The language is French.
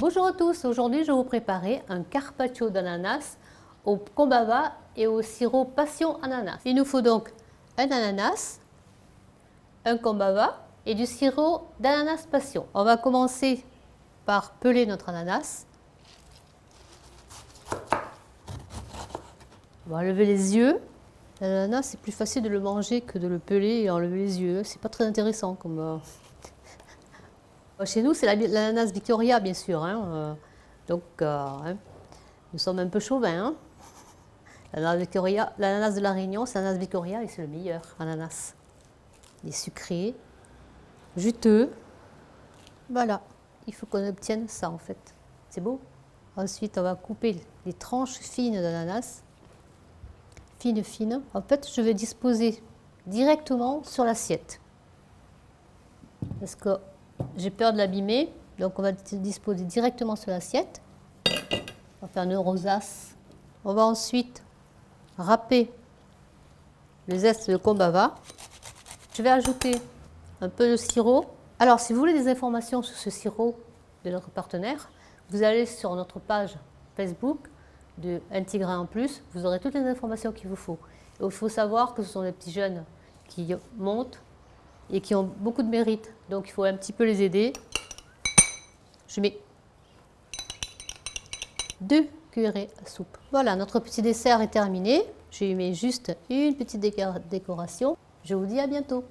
Bonjour à tous, aujourd'hui je vais vous préparer un carpaccio d'ananas au combava et au sirop passion ananas. Il nous faut donc un ananas, un combava et du sirop d'ananas passion. On va commencer par peler notre ananas. On va enlever les yeux. L'ananas, c'est plus facile de le manger que de le peler et enlever les yeux. C'est pas très intéressant comme... Chez nous, c'est l'ananas Victoria, bien sûr. Nous sommes un peu chauvins. L'ananas de la Réunion, c'est l'ananas Victoria et c'est le meilleur ananas. Il est sucré, juteux. Voilà, il faut qu'on obtienne ça en fait. C'est beau. Ensuite, on va couper les tranches fines d'ananas. Fines. En fait, je vais disposer directement sur l'assiette. Parce que j'ai peur de l'abîmer, donc on va disposer directement sur l'assiette. On va faire une rosace. On va ensuite râper le zeste de combava. Je vais ajouter un peu de sirop. Alors, si vous voulez des informations sur ce sirop de notre partenaire, vous allez sur notre page Facebook de Un Tigre en plus. Vous aurez toutes les informations qu'il vous faut. Il faut savoir que ce sont des petits jeunes qui montent et qui ont beaucoup de mérite. Donc, il faut un petit peu les aider. Je mets 2 cuillerées à soupe. Voilà, notre petit dessert est terminé. Je lui mets juste une petite décoration. Je vous dis à bientôt.